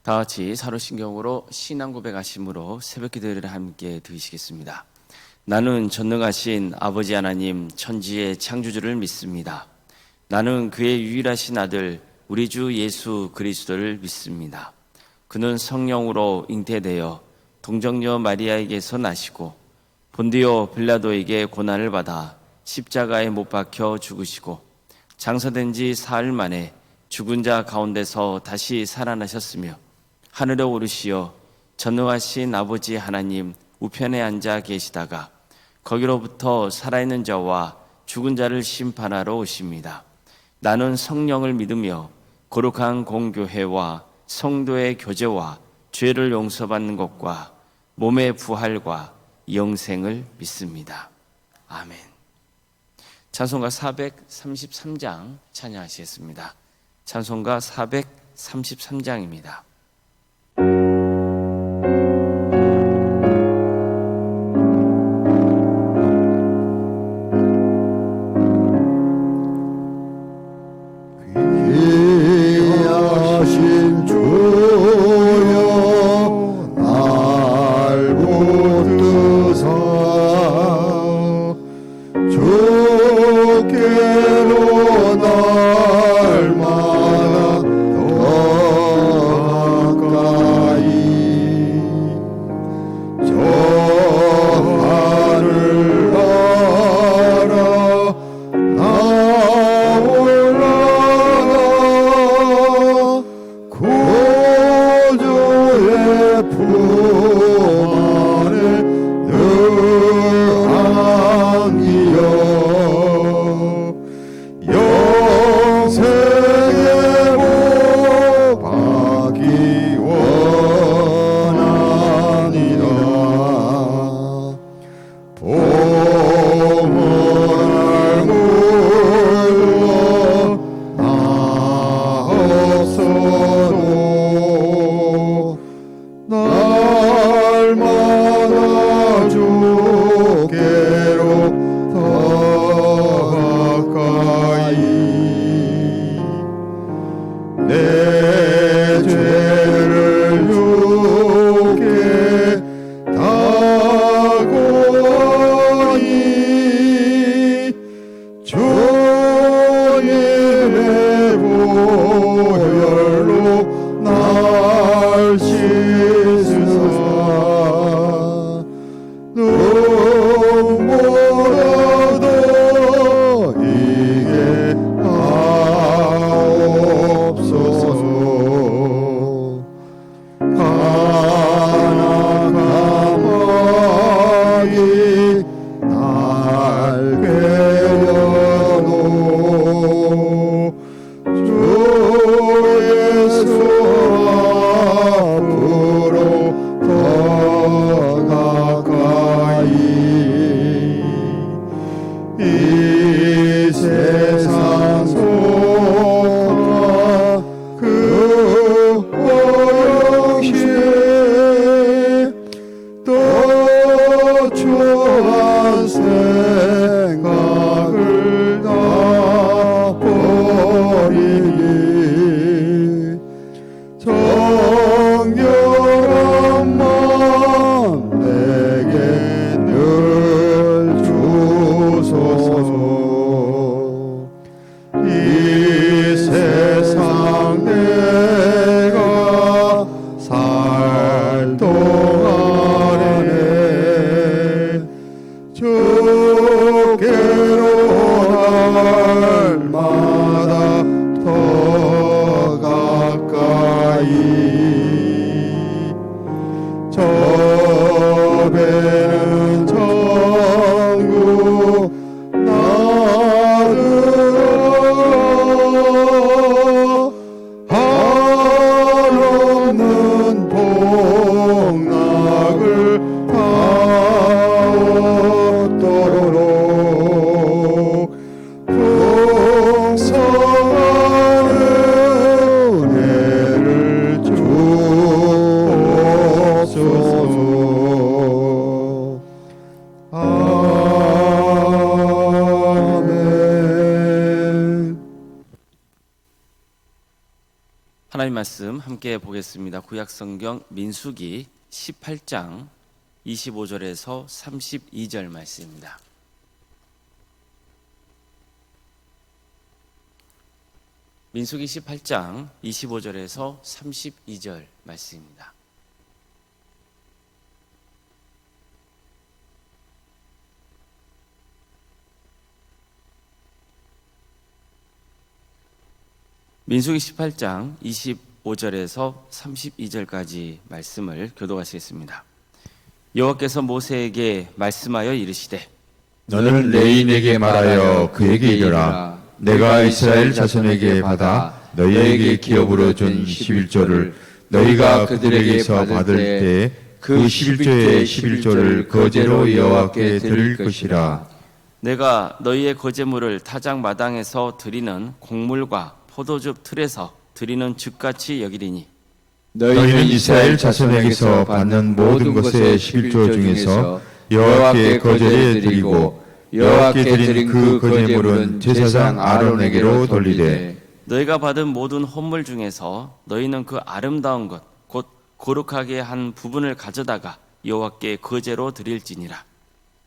다 같이 사로신경으로 신앙 고백하심으로 새벽 기도를 함께 드리시겠습니다. 나는 전능하신 아버지 하나님 천지의 창조주를 믿습니다. 나는 그의 유일하신 아들 우리 주 예수 그리스도를 믿습니다. 그는 성령으로 잉태되어 동정녀 마리아에게서 나시고 본디오 빌라도에게 고난을 받아 십자가에 못 박혀 죽으시고 장사된 지 사흘 만에 죽은 자 가운데서 다시 살아나셨으며 하늘에 오르시어 전능하신 아버지 하나님 우편에 앉아 계시다가 거기로부터 살아있는 자와 죽은 자를 심판하러 오십니다. 나는 성령을 믿으며 거룩한 공교회와 성도의 교제와 죄를 용서받는 것과 몸의 부활과 영생을 믿습니다. 아멘. 찬송가 433장 찬양하시겠습니다. 찬송가 433장입니다. 귀하신 주여 날 붙드사 주께로 날마다 더 가까이 저 하늘 나라 나 올라가 구주의 품 안에 늘 안기어 영생의 복 받기 원하니라. 보물 물러 나없어도 날마다 주께로 더 가까이 내 죄를 주께 다 고하니 주님의 보혈로 날 씻으사 눈보라도 이게 하옵소서. 가나가마이 날 괴려도 주 예수 앞으로 더 가까이 이 세상 속아 그 오용시에 또 추한 생각을 다 버리니 정결한 마음 내게 늘 주소서. 하나님 말씀 함께 보겠습니다. 구약성경 민수기 18장 25절에서 32절 말씀입니다. 민수기 18장 25절에서 32절 말씀입니다. 민수기 18장 25절에서 32절까지 말씀을 교독하시겠습니다. 여호와께서 모세에게 말씀하여 이르시되 너는 레인에게 말하여 그에게 이르라. 내가 이스라엘 자손에게 받아 너희에게 기업으로 준 11조를 너희가 그들에게서 받을 때 그 11조의 11조를 거제로 여호와께 드릴 것이라. 내가 너희의 거제물을 타작 마당에서 드리는 곡물과 포도즙 틀에서 드리는 즙같이 여기리니 너희는 이스라엘 자손에게서 받는 모든 것의 11조 중에서 여호와께 거제에 드리고 여호와께 드린 그 거제물은 제사장 아론에게로 돌리되 너희가 받은 모든 헌물 중에서 너희는 그 아름다운 것 곧 거룩하게 한 부분을 가져다가 여호와께 거제로 드릴지니라.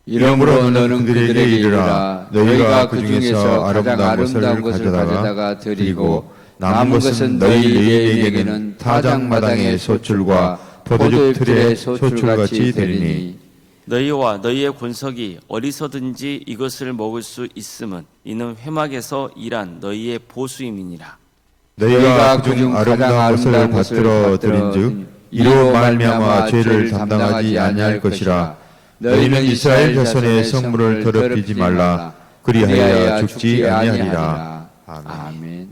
이러므로 너는 그들에게 이르라. 너희가 그 중에서 아름다운 것을 가져다가 드리고 남은 것은 너희 레위인에게는 타작마당의 소출과 포도즙 틀의 소출같이 되리니 너희와 너희의 권석이 어디서든지 이것을 먹을 수 있음은 이는 회막에서 일한 너희의 보수임이니라. 너희가 그중 아름다운 것을 받들어 드린즉 이로 말미암아 죄를 담당하지 아니할 것이라. 너희는 이스라엘 자손의 성물을 더럽히지 말라. 그리하여 죽지 아니하리라. 아멘.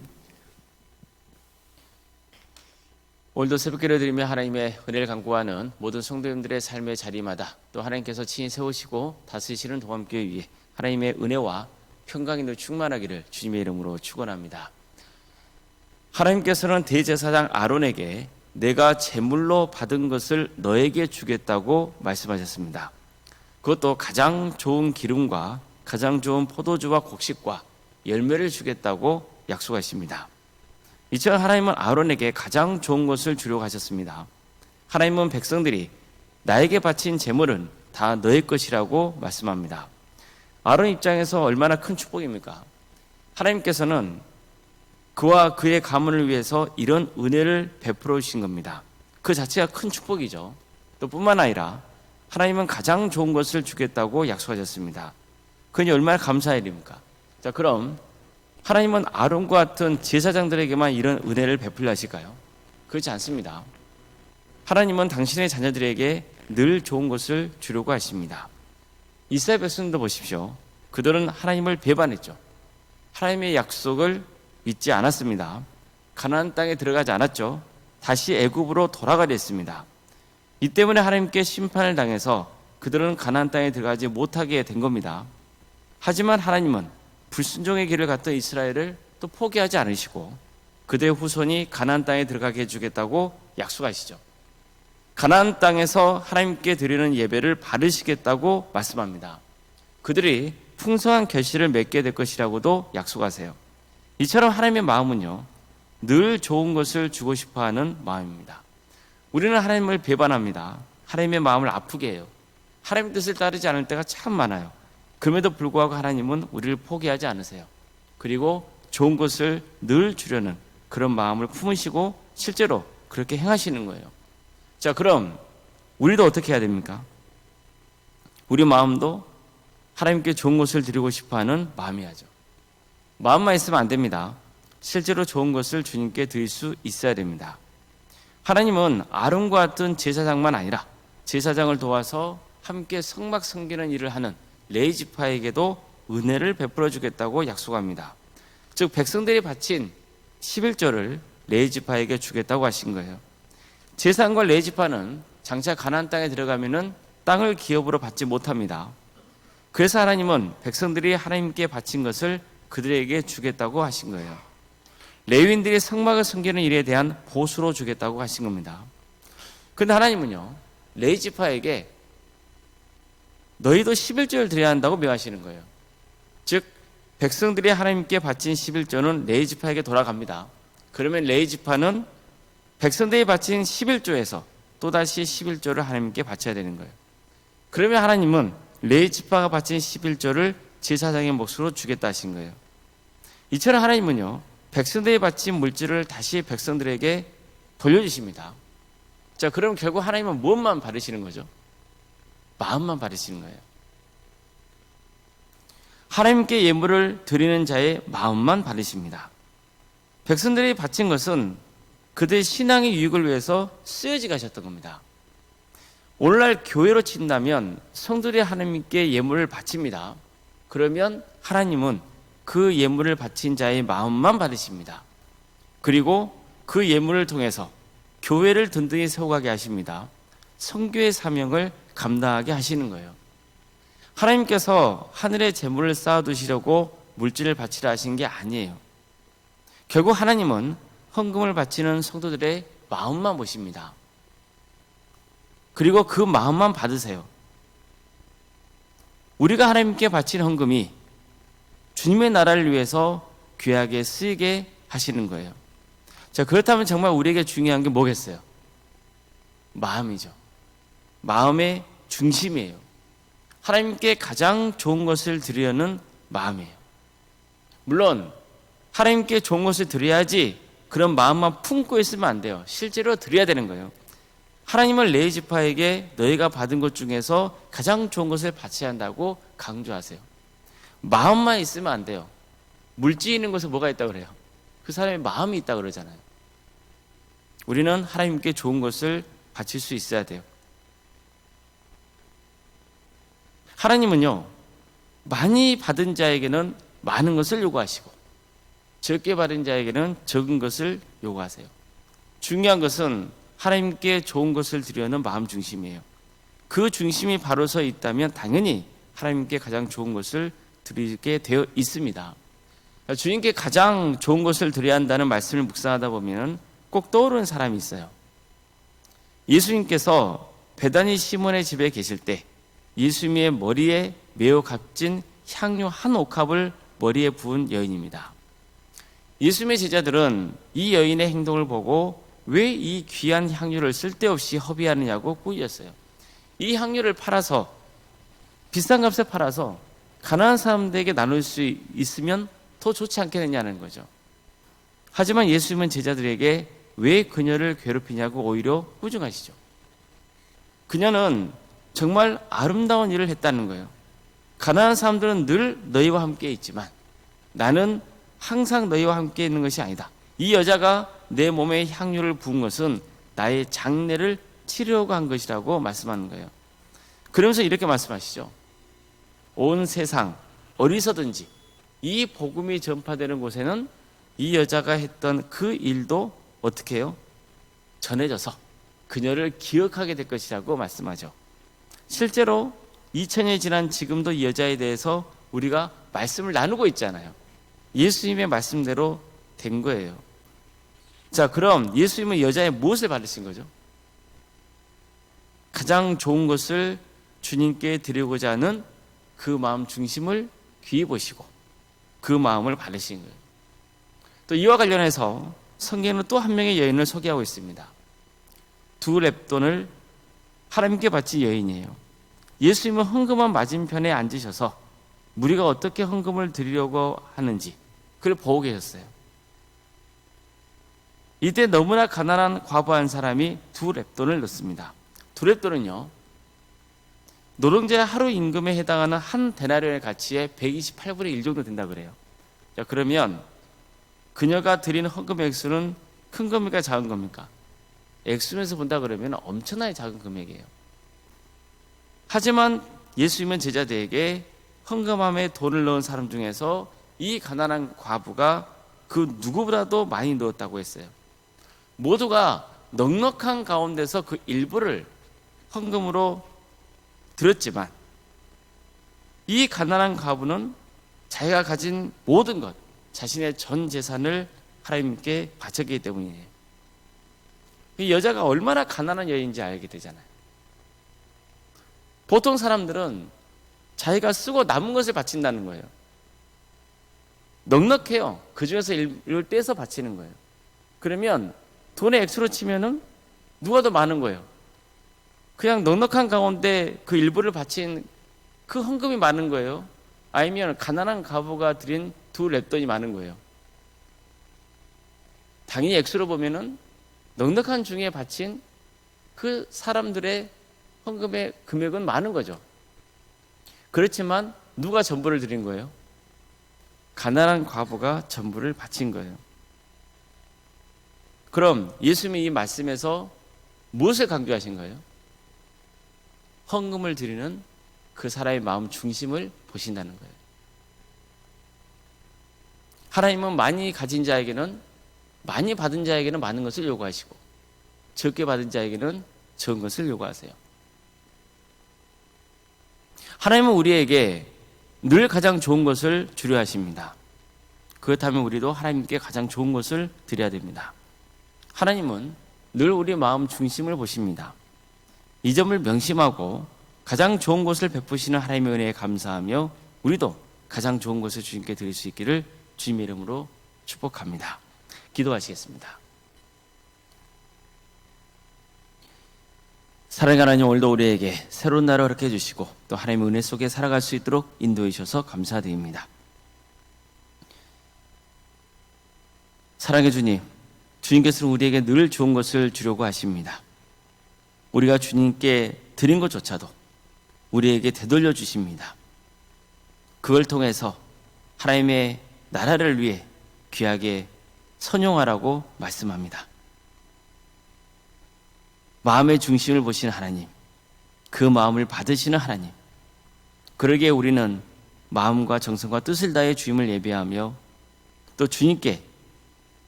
오늘도 새벽기를 드리며 하나님의 은혜를 간구하는 모든 성도님들의 삶의 자리마다 또 하나님께서 친히 세우시고 다스리시는 동암교회 위에 하나님의 은혜와 평강이 늘 충만하기를 주님의 이름으로 축원합니다. 하나님께서는 대제사장 아론에게 내가 제물로 받은 것을 너에게 주겠다고 말씀하셨습니다. 그것도 가장 좋은 기름과 가장 좋은 포도주와 곡식과 열매를 주겠다고 약속하십니다. 이처럼 하나님은 아론에게 가장 좋은 것을 주려고 하셨습니다. 하나님은 백성들이 나에게 바친 제물은 다 너의 것이라고 말씀합니다. 아론 입장에서 얼마나 큰 축복입니까? 하나님께서는 그와 그의 가문을 위해서 이런 은혜를 베풀어 주신 겁니다. 그 자체가 큰 축복이죠. 또 뿐만 아니라 하나님은 가장 좋은 것을 주겠다고 약속하셨습니다. 그니 얼마나 감사할 일입니까? 자, 그럼 하나님은 아론과 같은 제사장들에게만 이런 은혜를 베풀려 하실까요? 그렇지 않습니다. 하나님은 당신의 자녀들에게 늘 좋은 것을 주려고 하십니다. 이스라엘 백성도 보십시오. 그들은 하나님을 배반했죠. 하나님의 약속을 믿지 않았습니다. 가나안 땅에 들어가지 않았죠. 다시 애굽으로 돌아가려 했습니다. 이 때문에 하나님께 심판을 당해서 그들은 가나안 땅에 들어가지 못하게 된 겁니다. 하지만 하나님은 불순종의 길을 갔던 이스라엘을 또 포기하지 않으시고 그들의 후손이 가나안 땅에 들어가게 해주겠다고 약속하시죠. 가나안 땅에서 하나님께 드리는 예배를 받으시겠다고 말씀합니다. 그들이 풍성한 결실을 맺게 될 것이라고도 약속하세요. 이처럼 하나님의 마음은요, 늘 좋은 것을 주고 싶어하는 마음입니다. 우리는 하나님을 배반합니다. 하나님의 마음을 아프게 해요. 하나님의 뜻을 따르지 않을 때가 참 많아요. 그럼에도 불구하고 하나님은 우리를 포기하지 않으세요. 그리고 좋은 것을 늘 주려는 그런 마음을 품으시고 실제로 그렇게 행하시는 거예요. 자, 그럼 우리도 어떻게 해야 됩니까? 우리 마음도 하나님께 좋은 것을 드리고 싶어하는 마음이야죠. 마음만 있으면 안 됩니다. 실제로 좋은 것을 주님께 드릴 수 있어야 됩니다. 하나님은 아론과 같은 제사장만 아니라 제사장을 도와서 함께 성막 섬기는 일을 하는 레위 지파에게도 은혜를 베풀어 주겠다고 약속합니다. 즉 백성들이 바친 11조를 레위 지파에게 주겠다고 하신 거예요. 제사장과 레위 지파는 장차 가나안 땅에 들어가면은 땅을 기업으로 받지 못합니다. 그래서 하나님은 백성들이 하나님께 바친 것을 그들에게 주겠다고 하신 거예요. 레위인들이 성막을 섬기는 일에 대한 보수로 주겠다고 하신 겁니다. 그런데 하나님은요, 레위 지파에게 너희도 11조를 드려야 한다고 명하시는 거예요. 즉 백성들이 하나님께 바친 11조는 레위 지파에게 돌아갑니다. 그러면 레위 지파는 백성들이 바친 11조에서 또다시 11조를 하나님께 바쳐야 되는 거예요. 그러면 하나님은 레위 지파가 바친 11조를 제사장의 몫으로 주겠다 하신 거예요. 이처럼 하나님은요, 백성들이 바친 물질을 다시 백성들에게 돌려주십니다. 자, 그럼 결국 하나님은 무엇만 바르시는 거죠? 마음만 바르시는 거예요. 하나님께 예물을 드리는 자의 마음만 바르십니다. 백성들이 바친 것은 그들의 신앙의 유익을 위해서 쓰여지 가셨던 겁니다. 오늘날 교회로 친다면 성도들이 하나님께 예물을 바칩니다. 그러면 하나님은 그 예물을 바친 자의 마음만 받으십니다. 그리고 그 예물을 통해서 교회를 든든히 세워가게 하십니다. 선교의 사명을 감당하게 하시는 거예요. 하나님께서 하늘에 재물을 쌓아두시려고 물질을 바치라 하신 게 아니에요. 결국 하나님은 헌금을 바치는 성도들의 마음만 보십니다. 그리고 그 마음만 받으세요. 우리가 하나님께 바친 헌금이 주님의 나라를 위해서 귀하게 쓰이게 하시는 거예요. 자, 그렇다면 정말 우리에게 중요한 게 뭐겠어요? 마음이죠. 마음의 중심이에요. 하나님께 가장 좋은 것을 드리려는 마음이에요. 물론 하나님께 좋은 것을 드려야지 그런 마음만 품고 있으면 안 돼요. 실제로 드려야 되는 거예요. 하나님은 레위 지파에게 너희가 받은 것 중에서 가장 좋은 것을 바쳐야 한다고 강조하세요. 마음만 있으면 안 돼요. 물질 있는 것에 뭐가 있다고 그래요? 그 사람의 마음이 있다고 그러잖아요. 우리는 하나님께 좋은 것을 바칠 수 있어야 돼요. 하나님은요, 많이 받은 자에게는 많은 것을 요구하시고 적게 받은 자에게는 적은 것을 요구하세요. 중요한 것은 하나님께 좋은 것을 드리려는 마음 중심이에요. 그 중심이 바로 서 있다면 당연히 하나님께 가장 좋은 것을 드리게 되어 있습니다. 주님께 가장 좋은 것을 드려야 한다는 말씀을 묵상하다 보면 꼭 떠오르는 사람이 있어요. 예수님께서 베다니 시몬의 집에 계실 때 예수님의 머리에 매우 값진 향유 한 옥합을 머리에 부은 여인입니다. 예수님의 제자들은 이 여인의 행동을 보고 왜 이 귀한 향유를 쓸데없이 허비하느냐고 꾸짖었어요. 이 향유를 팔아서 비싼 값에 팔아서 가난한 사람들에게 나눌 수 있으면 더 좋지 않겠느냐는 거죠. 하지만 예수님은 제자들에게 왜 그녀를 괴롭히냐고 오히려 꾸중하시죠. 그녀는 정말 아름다운 일을 했다는 거예요. 가난한 사람들은 늘 너희와 함께 있지만 나는 항상 너희와 함께 있는 것이 아니다. 이 여자가 내 몸에 향유를 부은 것은 나의 장례를 치르려고 한 것이라고 말씀하는 거예요. 그러면서 이렇게 말씀하시죠. 온 세상 어디서든지 이 복음이 전파되는 곳에는 이 여자가 했던 그 일도 어떻게 해요? 전해져서 그녀를 기억하게 될 것이라고 말씀하죠. 실제로 2000년이 지난 지금도 이 여자에 대해서 우리가 말씀을 나누고 있잖아요. 예수님의 말씀대로 된 거예요. 자, 그럼 예수님은 여자의 무엇을 받으신 거죠? 가장 좋은 것을 주님께 드리고자 하는 그 마음 중심을 귀히 보시고 그 마음을 받으신 거예요. 또 이와 관련해서 성경은 또 한 명의 여인을 소개하고 있습니다. 두 렙돈을 하나님께 바친 여인이에요. 예수님은 헌금함 맞은편에 앉으셔서 우리가 어떻게 헌금을 드리려고 하는지 그걸 보고 계셨어요. 이때 너무나 가난한 과부 한 사람이 두 렙돈을 넣습니다. 두 렙돈은요, 노동자의 하루 임금에 해당하는 한 데나리온의 가치의 128분의 1 정도 된다고 그래요. 자, 그러면 그녀가 드리는 헌금 액수는 큰 겁니까 작은 겁니까? 액수면서 본다 그러면 엄청나게 작은 금액이에요. 하지만 예수님은 제자들에게 헌금함에 돈을 넣은 사람 중에서 이 가난한 과부가 그 누구보다도 많이 넣었다고 했어요. 모두가 넉넉한 가운데서 그 일부를 헌금으로 드렸지만 이 가난한 과부는 자기가 가진 모든 것, 자신의 전 재산을 하나님께 바쳤기 때문이에요. 이 여자가 얼마나 가난한 여인인지 알게 되잖아요. 보통 사람들은 자기가 쓰고 남은 것을 바친다는 거예요. 넉넉해요. 그 중에서 일을 떼서 바치는 거예요. 그러면 돈의 액수로 치면은 누가 더 많은 거예요? 그냥 넉넉한 가운데 그 일부를 바친 그 헌금이 많은 거예요? 아니면 가난한 과부가 드린 두 랩돈이 많은 거예요? 당연히 액수로 보면은 넉넉한 중에 바친 그 사람들의 헌금의 금액은 많은 거죠. 그렇지만 누가 전부를 드린 거예요? 가난한 과부가 전부를 바친 거예요. 그럼 예수님이 이 말씀에서 무엇을 강조하신 거예요? 헌금을 드리는 그 사람의 마음 중심을 보신다는 거예요. 하나님은 많이 가진 자에게는, 많이 받은 자에게는 많은 것을 요구하시고 적게 받은 자에게는 적은 것을 요구하세요. 하나님은 우리에게 늘 가장 좋은 것을 주려 하십니다. 그렇다면 우리도 하나님께 가장 좋은 것을 드려야 됩니다. 하나님은 늘 우리 마음 중심을 보십니다. 이 점을 명심하고 가장 좋은 것을 베푸시는 하나님의 은혜에 감사하며 우리도 가장 좋은 것을 주님께 드릴 수 있기를 주님의 이름으로 축복합니다. 기도하시겠습니다. 사랑하는 하나님, 오늘도 우리에게 새로운 날을 허락해 주시고 또 하나님의 은혜 속에 살아갈 수 있도록 인도해 주셔서 감사드립니다. 사랑해 주님, 주님께서는 우리에게 늘 좋은 것을 주려고 하십니다. 우리가 주님께 드린 것조차도 우리에게 되돌려 주십니다. 그걸 통해서 하나님의 나라를 위해 귀하게 선용하라고 말씀합니다. 마음의 중심을 보시는 하나님, 그 마음을 받으시는 하나님, 그러기에 우리는 마음과 정성과 뜻을 다해 주님을 예배하며 또 주님께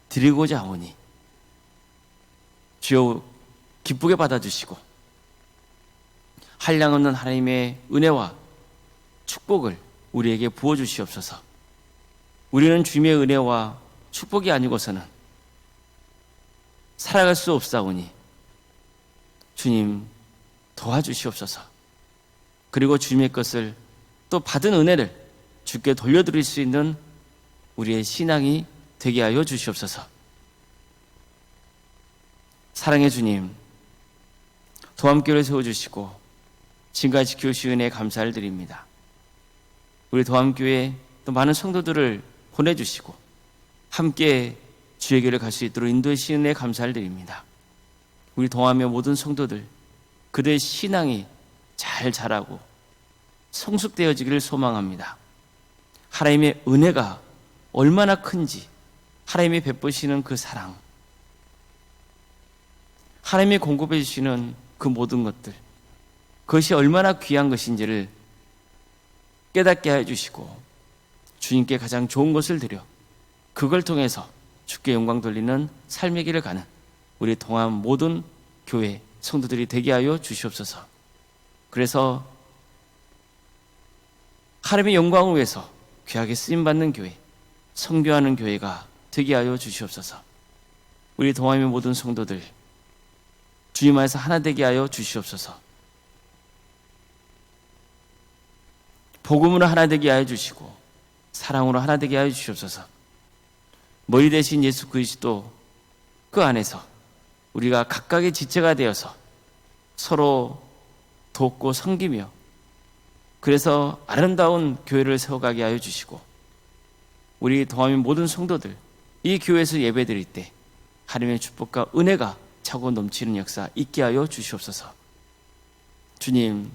드리고자 하오니 주여 기쁘게 받아주시고 한량없는 하나님의 은혜와 축복을 우리에게 부어주시옵소서. 우리는 주님의 은혜와 축복이 아니고서는 살아갈 수 없사오니 주님 도와주시옵소서. 그리고 주님의 것을 또 받은 은혜를 주께 돌려드릴 수 있는 우리의 신앙이 되게 하여 주시옵소서. 사랑의 주님, 도함교회를 세워주시고 지금까지 지켜주신 은혜에 감사를 드립니다. 우리 도함교회에 또 많은 성도들을 보내주시고 함께 주의 길을 갈 수 있도록 인도해 주신 은혜에 감사를 드립니다. 우리 동함의 모든 성도들, 그들의 신앙이 잘 자라고 성숙되어지기를 소망합니다. 하나님의 은혜가 얼마나 큰지, 하나님이 베푸시는 그 사랑, 하나님이 공급해 주시는 그 모든 것들, 그것이 얼마나 귀한 것인지를 깨닫게 해주시고 주님께 가장 좋은 것을 드려 그걸 통해서 주께 영광 돌리는 삶의 길을 가는 우리 동함 모든 교회 성도들이 되게 하여 주시옵소서. 그래서 하나님의 영광을 위해서 귀하게 쓰임받는 교회, 선교하는 교회가 되게 하여 주시옵소서. 우리 동함의 모든 성도들 주님 안에서 하나 되게 하여 주시옵소서. 복음으로 하나 되게 하여 주시고 사랑으로 하나 되게 하여 주시옵소서. 머리 대신 예수 그리스도 그 안에서 우리가 각각의 지체가 되어서 서로 돕고 섬기며 그래서 아름다운 교회를 세워가게 하여 주시고 우리 동함의 모든 성도들 이 교회에서 예배드릴 때 하나님의 축복과 은혜가 차고 넘치는 역사 있게 하여 주시옵소서. 주님,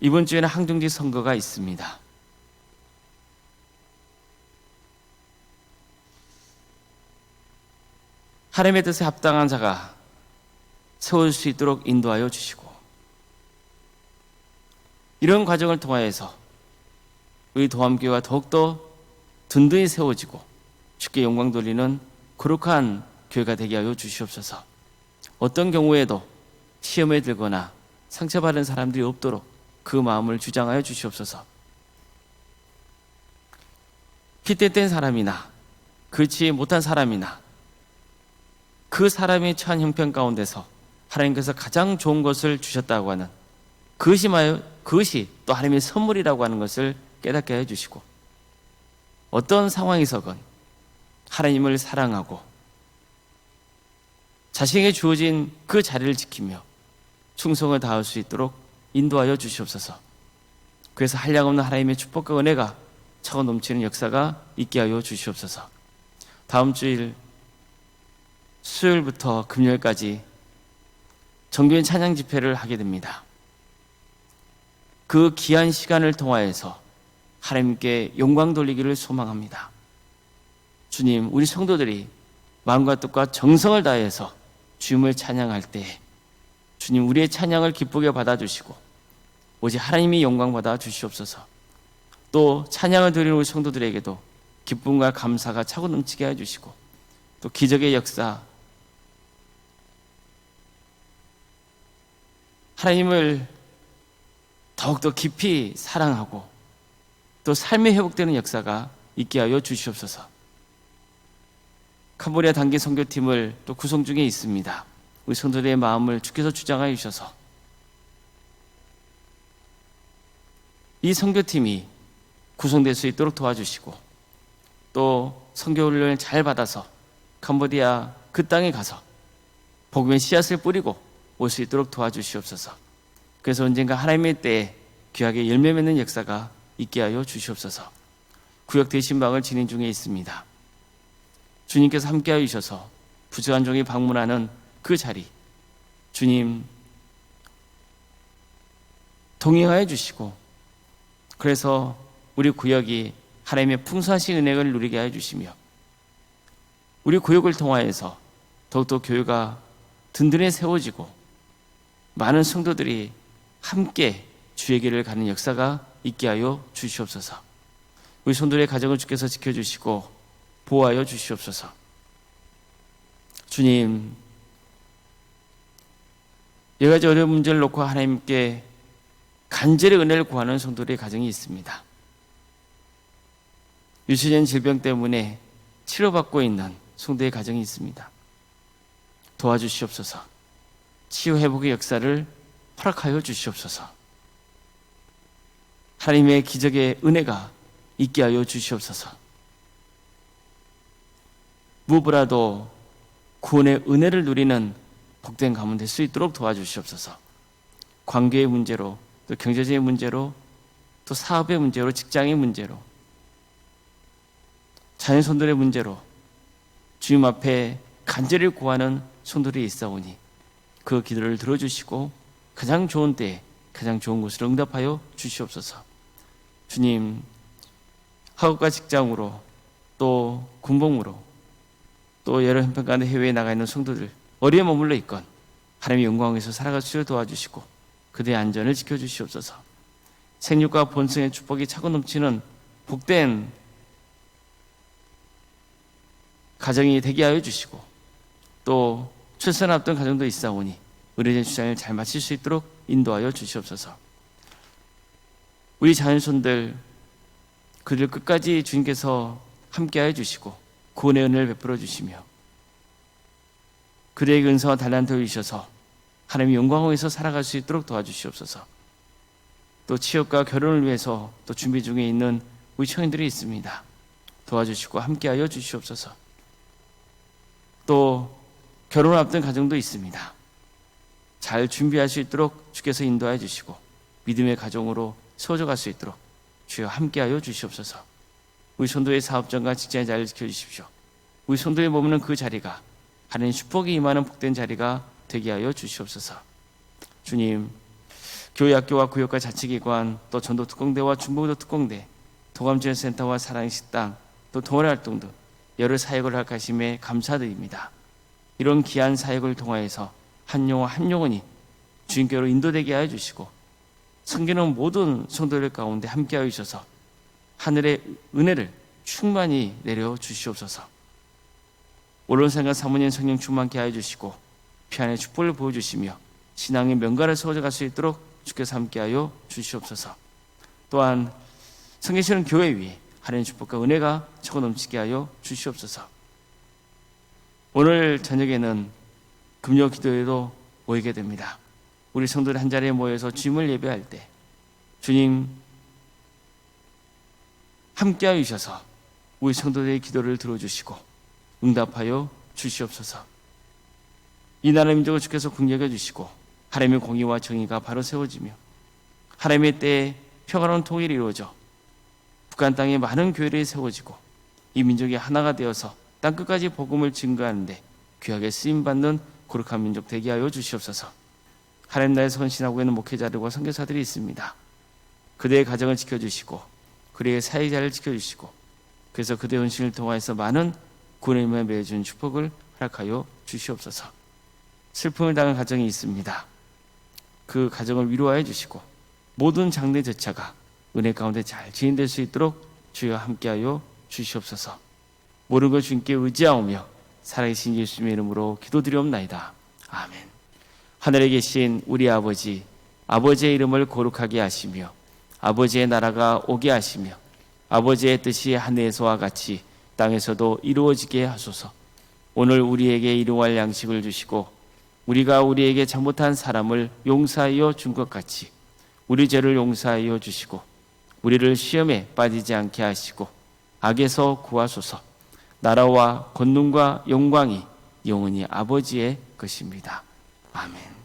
이번 주에는 항정지 선거가 있습니다. 하나님의 뜻에 합당한 자가 세울 수 있도록 인도하여 주시고 이런 과정을 통하여서 우리 도함교회가 더욱더 든든히 세워지고 주께 영광 돌리는 거룩한 교회가 되게 하여 주시옵소서. 어떤 경우에도 시험에 들거나 상처받은 사람들이 없도록 그 마음을 주장하여 주시옵소서. 핏대된 사람이나 그렇지 못한 사람이나 그 사람이 처한 형편 가운데서 하나님께서 가장 좋은 것을 주셨다고 하는 그것이 또 하나님의 선물이라고 하는 것을 깨닫게 해주시고 어떤 상황에서건 하나님을 사랑하고 자신에게 주어진 그 자리를 지키며 충성을 다할 수 있도록 인도하여 주시옵소서. 그래서 한량없는 하나님의 축복과 은혜가 차고 넘치는 역사가 있게 하여 주시옵소서. 다음 주일 수요일부터 금요일까지 정교인 찬양 집회를 하게 됩니다. 그 귀한 시간을 통하여서 하나님께 영광 돌리기를 소망합니다. 주님, 우리 성도들이 마음과 뜻과 정성을 다해서 주님을 찬양할 때 주님, 우리의 찬양을 기쁘게 받아주시고 오직 하나님이 영광 받아 주시옵소서. 또 찬양을 드리는 우리 성도들에게도 기쁨과 감사가 차고 넘치게 해주시고 또 기적의 역사, 하나님을 더욱더 깊이 사랑하고 또 삶이 회복되는 역사가 있게 하여 주시옵소서. 캄보디아 단기 선교팀을 또 구성 중에 있습니다. 우리 성도들의 마음을 주께서 주장하여 주셔서 이 선교팀이 구성될 수 있도록 도와주시고 또 선교훈련을 잘 받아서 캄보디아 그 땅에 가서 복음의 씨앗을 뿌리고 올 수 있도록 도와주시옵소서. 그래서 언젠가 하나님의 때에 귀하게 열매 맺는 역사가 있게 하여 주시옵소서. 구역 대신방을 진행 중에 있습니다. 주님께서 함께하여 주셔서 부족한 종이 방문하는 그 자리, 주님 동행하여 주시고 그래서 우리 구역이 하나님의 풍성하신 은혜를 누리게 하여 주시며 우리 구역을 통하여서 더욱더 교회가 든든히 세워지고 많은 성도들이 함께 주의 길을 가는 역사가 있게 하여 주시옵소서. 우리 성도들의 가정을 주께서 지켜주시고 보호하여 주시옵소서. 주님, 여러 가지 어려운 문제를 놓고 하나님께 간절히 은혜를 구하는 성도들의 가정이 있습니다. 유치원 질병 때문에 치료받고 있는 성도의 가정이 있습니다. 도와주시옵소서. 치유 회복의 역사를 허락하여 주시옵소서. 하나님의 기적의 은혜가 있게 하여 주시옵소서. 무엇보다도 구원의 은혜를 누리는 복된 가문 될 수 있도록 도와주시옵소서. 관계의 문제로 또 경제적인 문제로 또 사업의 문제로 직장의 문제로 자녀 손들의 문제로 주님 앞에 간절히 구하는 손들이 있사오니 그 기도를 들어주시고 가장 좋은 때에 가장 좋은 곳으로 응답하여 주시옵소서. 주님, 학업과 직장으로 또 군복무로 또 여러 형편가운데 해외에 나가 있는 성도들 어디에 머물러 있건 하나님의 영광에서 살아갈 수 있도록 도와주시고 그들의 안전을 지켜주시옵소서. 생육과 본성의 축복이 차고 넘치는 복된 가정이 되게 하여 주시고 또 출산 앞둔 가정도 있사오니 의료진 출산을 잘 마칠 수 있도록 인도하여 주시옵소서. 우리 자녀손들 그들 끝까지 주님께서 함께하여 주시고 구원의 은혜를 베풀어 주시며 그들에게 은사와 달란트를 주셔서 하나님의 영광에서 살아갈 수 있도록 도와주시옵소서. 또 취업과 결혼을 위해서 또 준비 중에 있는 우리 청년들이 있습니다. 도와주시고 함께하여 주시옵소서. 또 결혼을 앞둔 가정도 있습니다. 잘 준비할 수 있도록 주께서 인도하여 주시고 믿음의 가정으로 세워져 갈 수 있도록 주여 함께하여 주시옵소서. 우리 성도의 사업장과 직장의 자리를 지켜주십시오. 우리 성도의 머무는 그 자리가 하나님 축복이 임하는 복된 자리가 되게 하여 주시옵소서. 주님, 교회 학교와 구역과 자치기관 또 전도 특공대와 중보기도 특공대 도감지원센터와 사랑의 식당 또 동아리 활동 등 여러 사역을 할 가심에 감사드립니다. 이런 귀한 사역을 통하여서 한 영혼 한 영혼이 주님께로 인도되게 하여 주시고 섬기는 모든 성도들 가운데 함께하여 주셔서 하늘의 은혜를 충만히 내려 주시옵소서. 오론생과 사모님 성령 충만케 하여 주시고 피안의 축복을 보여주시며 신앙의 명가를 세워져 갈 수 있도록 주께서 함께하여 주시옵소서. 또한 성계시는 교회 위에 하나님의 축복과 은혜가 차고 넘치게 하여 주시옵소서. 오늘 저녁에는 금요 기도회도 모이게 됩니다. 우리 성도들 한 자리에 모여서 주님을 예배할 때 주님 함께하여 주셔서 우리 성도들의 기도를 들어주시고 응답하여 주시옵소서. 이 나라 민족을 주께서 긍휼히 주시고 하나님의 공의와 정의가 바로 세워지며 하나님의 때에 평화로운 통일이 이루어져 북한 땅에 많은 교회들이 세워지고 이 민족이 하나가 되어서 땅끝까지 복음을 증거하는데 귀하게 쓰임받는 거룩한 민족 되게 하여 주시옵소서. 하나님 나라에 헌신하고 있는 목회자들과 선교사들이 있습니다. 그대의 가정을 지켜주시고 그대의 사회자를 지켜주시고 그래서 그대의 헌신을 통하여서 많은 구원의 맺어준 축복을 허락하여 주시옵소서. 슬픔을 당한 가정이 있습니다. 그 가정을 위로하여 주시고 모든 장래 절차가 은혜 가운데 잘 진행될 수 있도록 주여 함께하여 주시옵소서. 모든 걸 주님께 의지하오며 살아계신 예수님의 이름으로 기도드리옵나이다. 아멘. 하늘에 계신 우리 아버지, 아버지의 이름을 거룩하게 하시며 아버지의 나라가 오게 하시며 아버지의 뜻이 하늘에서와 같이 땅에서도 이루어지게 하소서. 오늘 우리에게 일용할 양식을 주시고 우리가 우리에게 잘못한 사람을 용서하여 준 것 같이 우리 죄를 용서하여 주시고 우리를 시험에 빠지지 않게 하시고 악에서 구하소서. 나라와 권능과 영광이 영원히 아버지의 것입니다. 아멘.